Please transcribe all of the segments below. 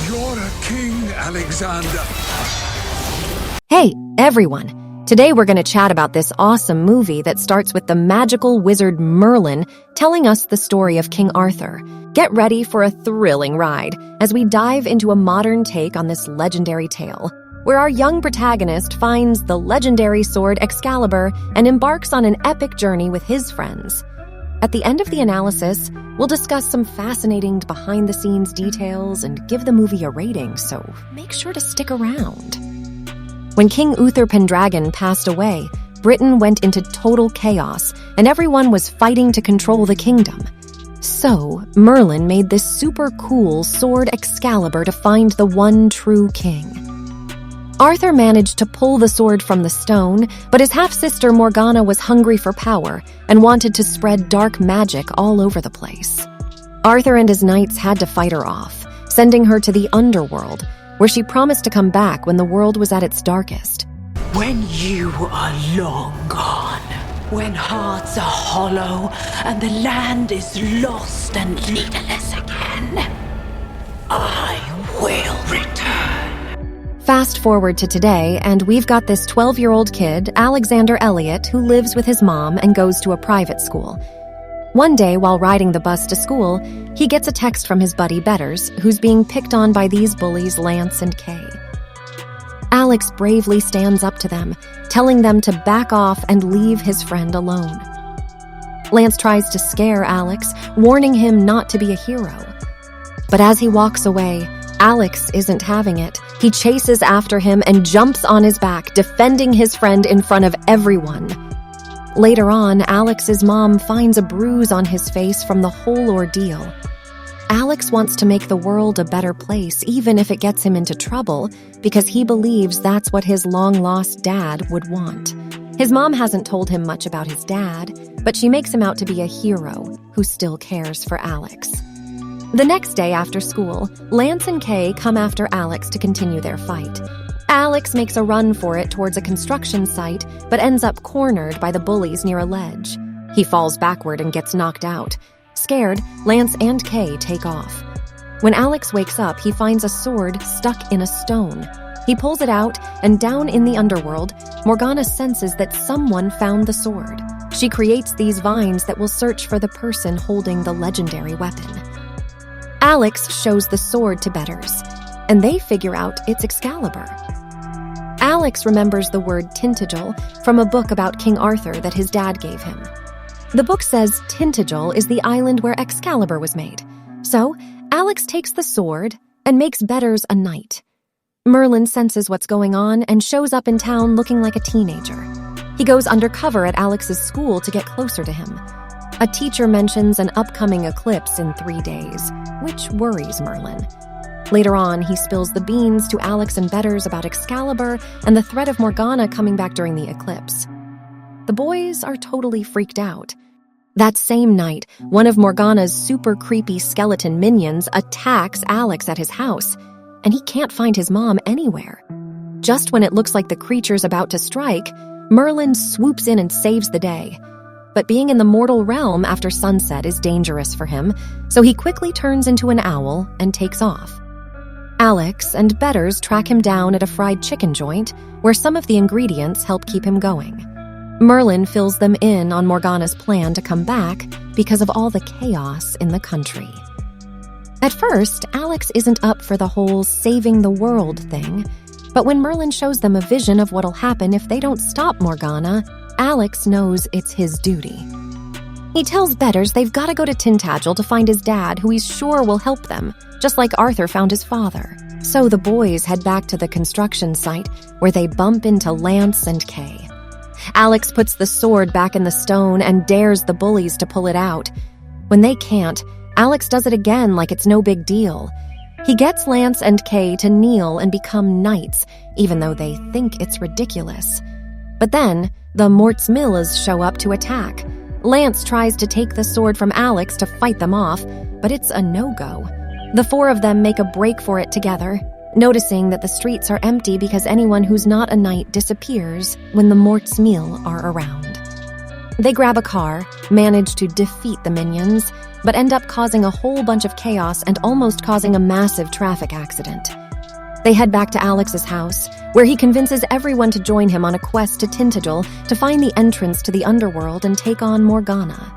You're a king, Alexander. Hey, everyone! Today we're going to chat about this awesome movie that starts with the magical wizard Merlin telling us the story of King Arthur. Get ready for a thrilling ride as we dive into a modern take on this legendary tale, where our young protagonist finds the legendary sword Excalibur and embarks on an epic journey with his friends. At the end of the analysis, we'll discuss some fascinating behind-the-scenes details and give the movie a rating, so make sure to stick around. When King Uther Pendragon passed away, Britain went into total chaos, and everyone was fighting to control the kingdom. So, Merlin made this super cool sword Excalibur to find the one true king. Arthur managed to pull the sword from the stone, but his half-sister Morgana was hungry for power and wanted to spread dark magic all over the place. Arthur and his knights had to fight her off, sending her to the underworld, where she promised to come back when the world was at its darkest. When you are long gone, when hearts are hollow and the land is lost and leaderless again, I will return. Fast forward to today, and we've got this 12-year-old kid, Alexander Elliot, who lives with his mom and goes to a private school. One day, while riding the bus to school, he gets a text from his buddy Betters, who's being picked on by these bullies Lance and Kay. Alex bravely stands up to them, telling them to back off and leave his friend alone. Lance tries to scare Alex, warning him not to be a hero. But as he walks away, Alex isn't having it. He chases after him and jumps on his back, defending his friend in front of everyone. Later on, Alex's mom finds a bruise on his face from the whole ordeal. Alex wants to make the world a better place, even if it gets him into trouble, because he believes that's what his long-lost dad would want. His mom hasn't told him much about his dad, but she makes him out to be a hero who still cares for Alex. The next day after school, Lance and Kay come after Alex to continue their fight. Alex makes a run for it towards a construction site, but ends up cornered by the bullies near a ledge. He falls backward and gets knocked out. Scared, Lance and Kay take off. When Alex wakes up, he finds a sword stuck in a stone. He pulls it out, and down in the underworld, Morgana senses that someone found the sword. She creates these vines that will search for the person holding the legendary weapon. Alex shows the sword to Betters, and they figure out it's Excalibur. Alex remembers the word Tintagel from a book about King Arthur that his dad gave him. The book says Tintagel is the island where Excalibur was made. So, Alex takes the sword and makes Betters a knight. Merlin senses what's going on and shows up in town looking like a teenager. He goes undercover at Alex's school to get closer to him. A teacher mentions an upcoming eclipse in 3 days, which worries Merlin. Later on, he spills the beans to Alex and Betters about Excalibur and the threat of Morgana coming back during the eclipse. The boys are totally freaked out. That same night, one of Morgana's super creepy skeleton minions attacks Alex at his house, and he can't find his mom anywhere. Just when it looks like the creature's about to strike, Merlin swoops in and saves the day. But being in the mortal realm after sunset is dangerous for him, so he quickly turns into an owl and takes off. Alex and Betters track him down at a fried chicken joint, where some of the ingredients help keep him going. Merlin fills them in on Morgana's plan to come back because of all the chaos in the country. At first, Alex isn't up for the whole saving the world thing, but when Merlin shows them a vision of what'll happen if they don't stop Morgana, Alex knows it's his duty. He tells Betters they've got to go to Tintagel to find his dad, who he's sure will help them, just like Arthur found his father. So the boys head back to the construction site, where they bump into Lance and Kay. Alex puts the sword back in the stone and dares the bullies to pull it out. When they can't, Alex does it again like it's no big deal. He gets Lance and Kay to kneel and become knights, even though they think it's ridiculous. But then, the Mortsmillas show up to attack. Lance tries to take the sword from Alex to fight them off, but it's a no-go. The four of them make a break for it together, noticing that the streets are empty because anyone who's not a knight disappears when the Mortsmill are around. They grab a car, manage to defeat the minions, but end up causing a whole bunch of chaos and almost causing a massive traffic accident. They head back to Alex's house, where he convinces everyone to join him on a quest to Tintagel to find the entrance to the underworld and take on Morgana.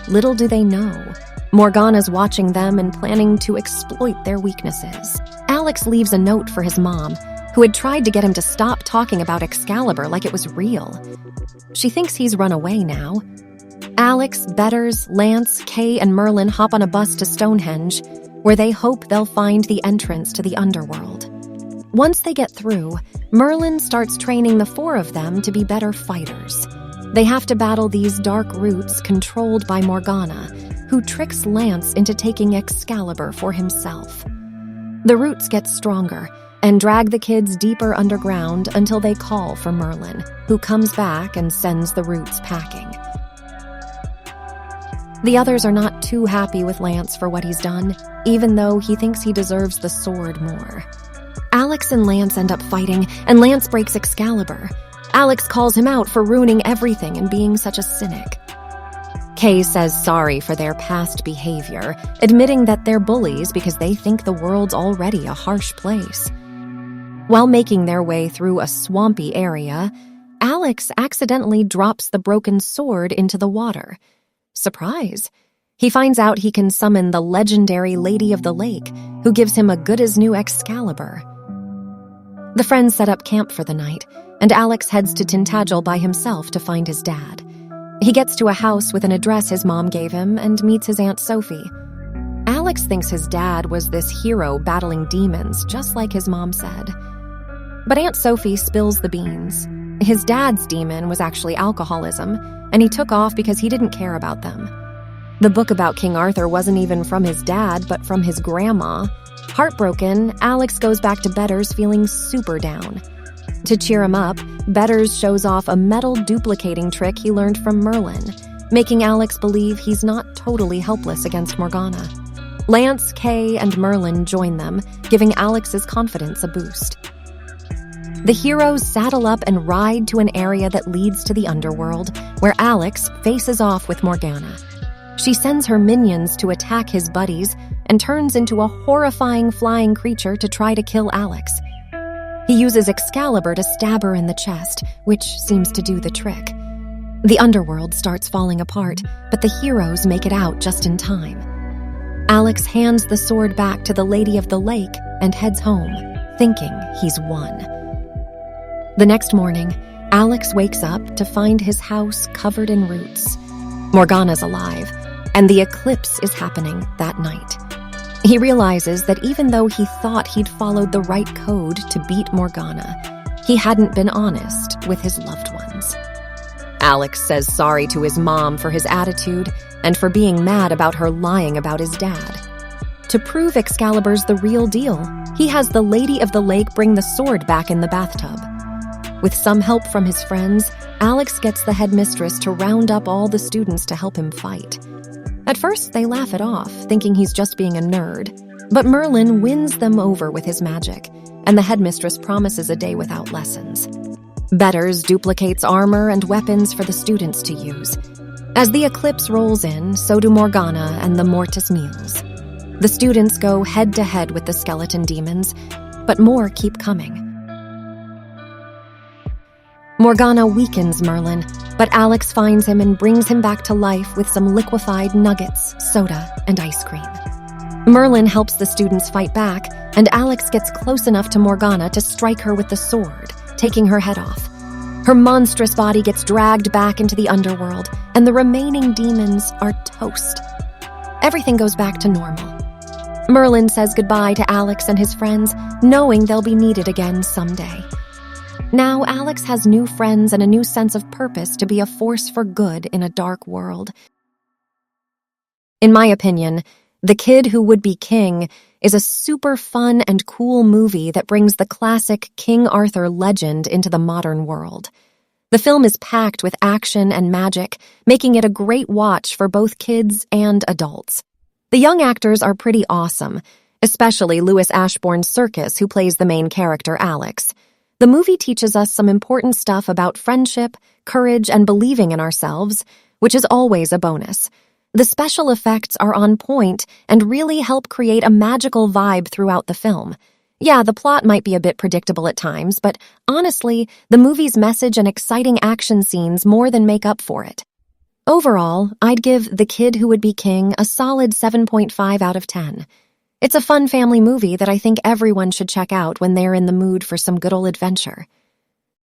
Little do they know, Morgana's watching them and planning to exploit their weaknesses. Alex leaves a note for his mom, who had tried to get him to stop talking about Excalibur like it was real. She thinks he's run away now. Alex, Betters, Lance, Kay, and Merlin hop on a bus to Stonehenge, where they hope they'll find the entrance to the underworld. Once they get through, Merlin starts training the four of them to be better fighters. They have to battle these dark roots controlled by Morgana, who tricks Lance into taking Excalibur for himself. The roots get stronger and drag the kids deeper underground until they call for Merlin, who comes back and sends the roots packing. The others are not too happy with Lance for what he's done, even though he thinks he deserves the sword more. Alex and Lance end up fighting, and Lance breaks Excalibur. Alex calls him out for ruining everything and being such a cynic. Kay says sorry for their past behavior, admitting that they're bullies because they think the world's already a harsh place. While making their way through a swampy area, Alex accidentally drops the broken sword into the water. Surprise! He finds out he can summon the legendary Lady of the Lake, who gives him a good-as-new Excalibur. The friends set up camp for the night, and Alex heads to Tintagel by himself to find his dad. He gets to a house with an address his mom gave him and meets his Aunt Sophie. Alex thinks his dad was this hero battling demons, just like his mom said. But Aunt Sophie spills the beans. His dad's demon was actually alcoholism, and he took off because he didn't care about them. The book about King Arthur wasn't even from his dad, but from his grandma. Heartbroken, Alex goes back to Betters feeling super down. To cheer him up, Betters shows off a metal duplicating trick he learned from Merlin, making Alex believe he's not totally helpless against Morgana. Lance, Kay, and Merlin join them, giving Alex's confidence a boost. The heroes saddle up and ride to an area that leads to the underworld, where Alex faces off with Morgana. She sends her minions to attack his buddies and turns into a horrifying flying creature to try to kill Alex. He uses Excalibur to stab her in the chest, which seems to do the trick. The underworld starts falling apart, but the heroes make it out just in time. Alex hands the sword back to the Lady of the Lake and heads home, thinking he's won. The next morning, Alex wakes up to find his house covered in roots. Morgana's alive, and the eclipse is happening that night. He realizes that even though he thought he'd followed the right code to beat Morgana, he hadn't been honest with his loved ones. Alex says sorry to his mom for his attitude and for being mad about her lying about his dad. To prove Excalibur's the real deal, he has the Lady of the Lake bring the sword back in the bathtub. With some help from his friends, Alex gets the headmistress to round up all the students to help him fight. At first, they laugh it off, thinking he's just being a nerd. But Merlin wins them over with his magic, and the headmistress promises a day without lessons. Betters duplicates armor and weapons for the students to use. As the eclipse rolls in, so do Morgana and the Mortis Meals. The students go head-to-head with the skeleton demons, but more keep coming. Morgana weakens Merlin, but Alex finds him and brings him back to life with some liquefied nuggets, soda, and ice cream. Merlin helps the students fight back, and Alex gets close enough to Morgana to strike her with the sword, taking her head off. Her monstrous body gets dragged back into the underworld, and the remaining demons are toast. Everything goes back to normal. Merlin says goodbye to Alex and his friends, knowing they'll be needed again someday. Now Alex has new friends and a new sense of purpose to be a force for good in a dark world. In my opinion, The Kid Who Would Be King is a super fun and cool movie that brings the classic King Arthur legend into the modern world. The film is packed with action and magic, making it a great watch for both kids and adults. The young actors are pretty awesome, especially Louis Ashbourne Circus, who plays the main character, Alex. The movie teaches us some important stuff about friendship, courage, and believing in ourselves, which is always a bonus. The special effects are on point and really help create a magical vibe throughout the film. Yeah, the plot might be a bit predictable at times, but honestly, the movie's message and exciting action scenes more than make up for it. Overall, I'd give The Kid Who Would Be King a solid 7.5 out of 10. It's a fun family movie that I think everyone should check out when they're in the mood for some good old adventure.